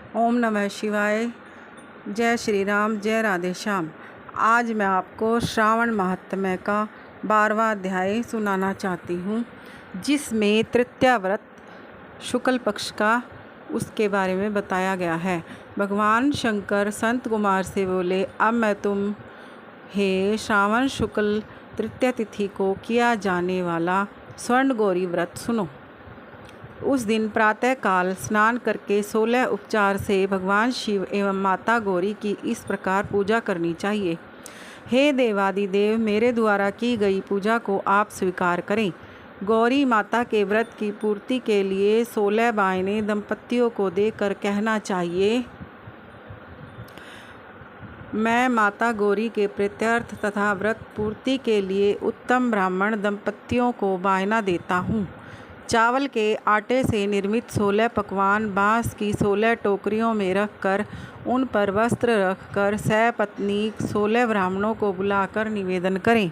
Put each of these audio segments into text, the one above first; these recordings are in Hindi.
ओम नमः शिवाय। जय श्री राम, जय राधे श्याम। आज मैं आपको श्रावण महात्म्य का 12वां अध्याय सुनाना चाहती हूँ, जिसमें तृतीया व्रत शुक्ल पक्ष का उसके बारे में बताया गया है। भगवान शंकर संत कुमार से बोले, अब मैं तुम हे श्रावण शुक्ल तृतीया तिथि को किया जाने वाला स्वर्ण गौरी व्रत सुनो। उस दिन प्रातः काल स्नान करके 16 उपचार से भगवान शिव एवं माता गौरी की इस प्रकार पूजा करनी चाहिए। हे देवादिदेव, मेरे द्वारा की गई पूजा को आप स्वीकार करें। गौरी माता के व्रत की पूर्ति के लिए 16 बायने दंपतियों को देकर कहना चाहिए, मैं माता गौरी के प्रीत्यर्थ तथा व्रत पूर्ति के लिए उत्तम ब्राह्मण दंपतियों को बायना देता हूँ। चावल के आटे से निर्मित 16 पकवान बाँस की 16 टोकरियों में रखकर उन पर वस्त्र रखकर सपत्नीक 16 ब्राह्मणों को बुलाकर निवेदन करें।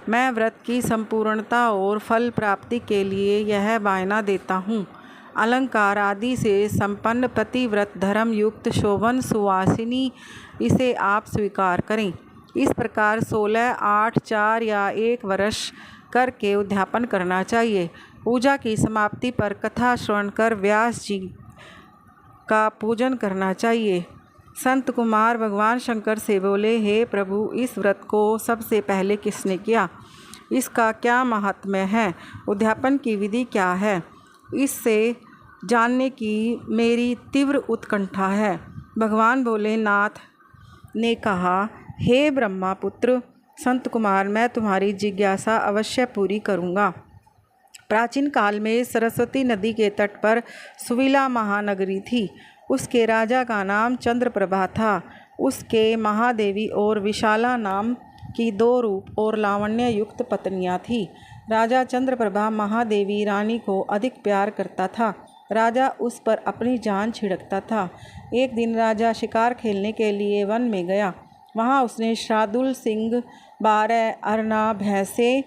मैं व्रत की संपूर्णता और फल प्राप्ति के लिए यह बायना देता हूँ। अलंकार आदि से संपन्न प्रतिव्रत धर्म युक्त शोभन सुवासिनी इसे आप स्वीकार करें। इस प्रकार 16, 8, 4 या 1 वर्ष करके उद्यापन करना चाहिए। पूजा की समाप्ति पर कथा श्रवण कर व्यास जी का पूजन करना चाहिए। संत कुमार भगवान शंकर से बोले, हे प्रभु, इस व्रत को सबसे पहले किसने किया? इसका क्या महात्म्य है? उद्यापन की विधि क्या है? इससे जानने की मेरी तीव्र उत्कंठा है। भगवान भोलेनाथ ने कहा, हे ब्रह्मापुत्र संत कुमार, मैं तुम्हारी जिज्ञासा अवश्य पूरी करूँगा। प्राचीन काल में सरस्वती नदी के तट पर सुविला महानगरी थी। उसके राजा का नाम चंद्रप्रभा था। उसके महादेवी और विशाला नाम की 2 रूप और लावण्य युक्त पत्नियां थीं। राजा चंद्रप्रभा महादेवी रानी को अधिक प्यार करता था। राजा उस पर अपनी जान छिड़कता था। एक दिन राजा शिकार खेलने के लिए वन में गया। वहाँ उसने शार्दूल, सिंह, 12 अरना, भैंसे,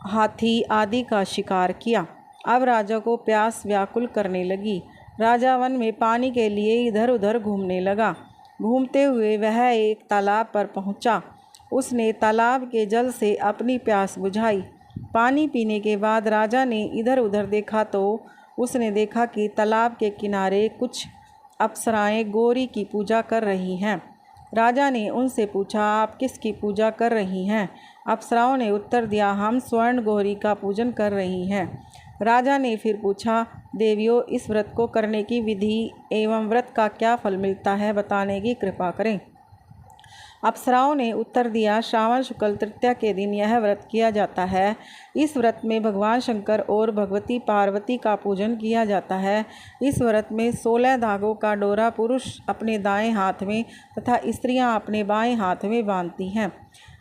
हाथी आदि का शिकार किया। अब राजा को प्यास व्याकुल करने लगी। राजा वन में पानी के लिए इधर उधर घूमने लगा। घूमते हुए वह एक तालाब पर पहुंचा। उसने तालाब के जल से अपनी प्यास बुझाई। पानी पीने के बाद राजा ने इधर उधर देखा तो उसने देखा कि तालाब के किनारे कुछ अप्सराएं गौरी की पूजा कर रही हैं। राजा ने उनसे पूछा, आप किसकी पूजा कर रही हैं? अप्सराओं ने उत्तर दिया, हम स्वर्ण गौरी का पूजन कर रही हैं। राजा ने फिर पूछा, देवियों, इस व्रत को करने की विधि एवं व्रत का क्या फल मिलता है, बताने की कृपा करें। अप्सराओं ने उत्तर दिया, श्रावण शुक्ल तृतीया के दिन यह व्रत किया जाता है। इस व्रत में भगवान शंकर और भगवती पार्वती का पूजन किया जाता है। इस व्रत में 16 धागों का डोरा पुरुष अपने दाएं हाथ में तथा स्त्रियां अपने बाएं हाथ में बांधती हैं।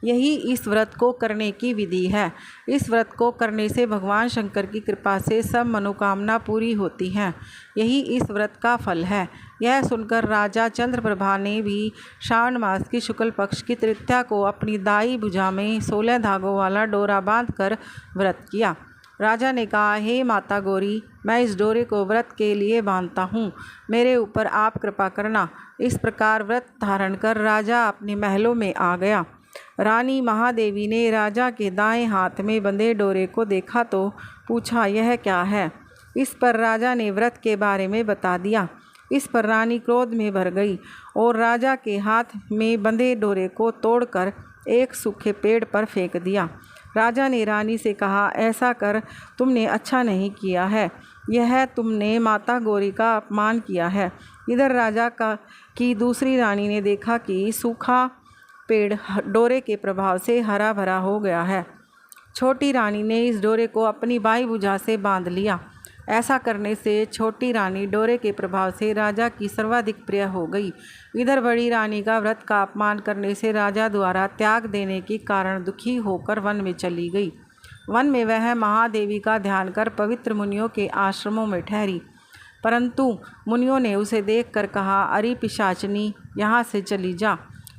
यही इस व्रत को करने की विधि है। इस व्रत को करने से भगवान शंकर की कृपा से सब मनोकामना पूरी होती हैं। यही इस व्रत का फल है। यह सुनकर राजा चंद्रप्रभा ने भी श्रावण मास की शुक्ल पक्ष की तृतीया को अपनी दाई भुजा में 16 धागों वाला डोरा बांधकर व्रत किया। राजा ने कहा, हे माता गौरी, मैं इस डोरे को व्रत के लिए बांधता हूँ, मेरे ऊपर आप कृपा करना। इस प्रकार व्रत धारण कर राजा अपने महलों में आ गया। रानी महादेवी ने राजा के दाएं हाथ में बंधे डोरे को देखा तो पूछा, यह क्या है? इस पर राजा ने व्रत के बारे में बता दिया। इस पर रानी क्रोध में भर गई और राजा के हाथ में बंधे डोरे को तोड़कर एक सूखे पेड़ पर फेंक दिया। राजा ने रानी से कहा, ऐसा कर तुमने अच्छा नहीं किया है। यह तुमने माता गौरी का अपमान किया है। इधर राजा की दूसरी रानी ने देखा कि सूखा पेड़ डोरे के प्रभाव से हरा भरा हो गया है। छोटी रानी ने इस डोरे को अपनी बाई भुजा से बांध लिया। ऐसा करने से छोटी रानी डोरे के प्रभाव से राजा की सर्वाधिक प्रिय हो गई। इधर बड़ी रानी का व्रत का अपमान करने से राजा द्वारा त्याग देने के कारण दुखी होकर वन में चली गई। वन में वह महादेवी का ध्यान कर पवित्र मुनियों के आश्रमों में ठहरी, परंतु मुनियों ने उसे देखकर कहा, अरे पिशाचनी, यहाँ से चली जा।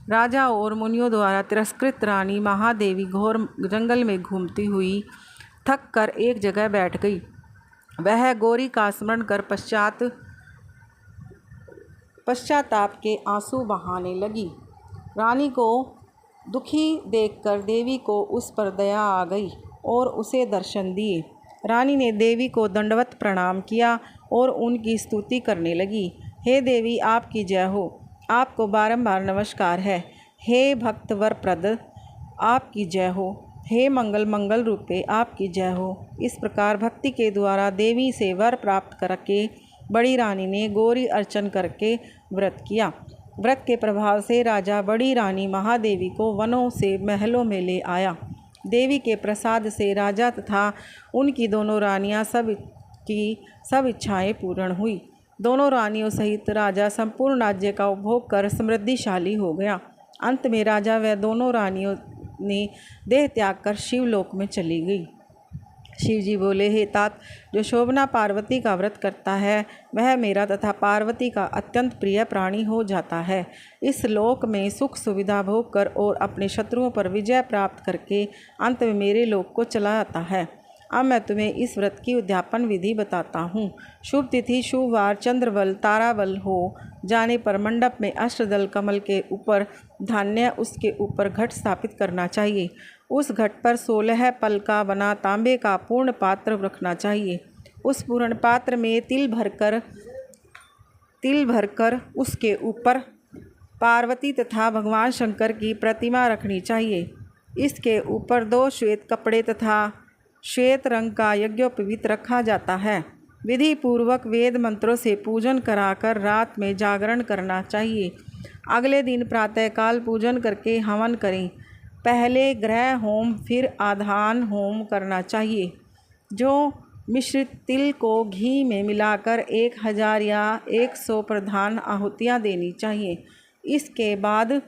राजा और मुनियों द्वारा तिरस्कृत रानी महादेवी घोर जंगल में घूमती हुई थक कर एक जगह बैठ गई। वह गौरी का स्मरण कर पश्चात पश्चाताप के आंसू बहाने लगी। रानी को दुखी देखकर देवी को उस पर दया आ गई और उसे दर्शन दिए। रानी ने देवी को दंडवत प्रणाम किया और उनकी स्तुति करने लगी। हे देवी, आपकी जय हो, आपको बारंबार नमस्कार है। हे भक्त वरप्रद, आपकी जय हो। हे मंगल रूपे, आपकी जय हो। इस प्रकार भक्ति के द्वारा देवी से वर प्राप्त करके बड़ी रानी ने गौरी अर्चन करके व्रत किया। व्रत के प्रभाव से राजा बड़ी रानी महादेवी को वनों से महलों में ले आया। देवी के प्रसाद से राजा तथा उनकी दोनों रानियां सब इच्छाएं पूर्ण हुई। दोनों रानियों सहित राजा संपूर्ण राज्य का उपभोग कर समृद्धिशाली हो गया। अंत में राजा व दोनों रानियों ने देह त्याग कर शिवलोक में चली गई। शिव जी बोले, हे तात, जो शोभना पार्वती का व्रत करता है वह मेरा तथा पार्वती का अत्यंत प्रिय प्राणी हो जाता है। इस लोक में सुख सुविधा भोग कर और अपने शत्रुओं पर विजय प्राप्त करके अंत में मेरे लोक को चला आता है। अब मैं तुम्हें इस व्रत की उद्यापन विधि बताता हूँ। शुभ तिथि, शुभ वार, चंद्रबल, ताराबल हो जाने पर मंडप में अष्टदल कमल के ऊपर धान्य, उसके ऊपर घट स्थापित करना चाहिए। उस घट पर 16 पल का बना तांबे का पूर्ण पात्र रखना चाहिए। उस पूर्ण पात्र में तिल भरकर उसके ऊपर पार्वती तथा भगवान शंकर की प्रतिमा रखनी चाहिए। इसके ऊपर 2 श्वेत कपड़े तथा श्वेत रंग का यज्ञोपवीत रखा जाता है। विधि पूर्वक वेद मंत्रों से पूजन कराकर रात में जागरण करना चाहिए। अगले दिन प्रातःकाल पूजन करके हवन करें। पहले ग्रह होम फिर आधान होम करना चाहिए। जो मिश्रित तिल को घी में मिलाकर 1000 या 100 प्रधान आहुतियाँ देनी चाहिए। इसके बाद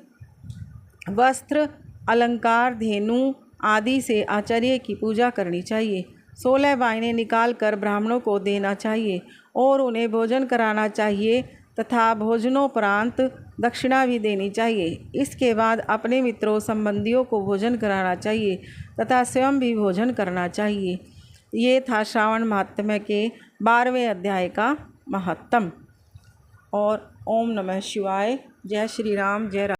वस्त्र, अलंकार, धेनु आदि से आचार्य की पूजा करनी चाहिए। 16 वाइनें निकाल कर ब्राह्मणों को देना चाहिए और उन्हें भोजन कराना चाहिए तथा भोजनोपरांत दक्षिणा भी देनी चाहिए। इसके बाद अपने मित्रों संबंधियों को भोजन कराना चाहिए तथा स्वयं भी भोजन करना चाहिए। ये था श्रावण महात्म्य के 12वें अध्याय का महत्तम। और ओम नमः शिवाय। जय श्री राम, जय राम।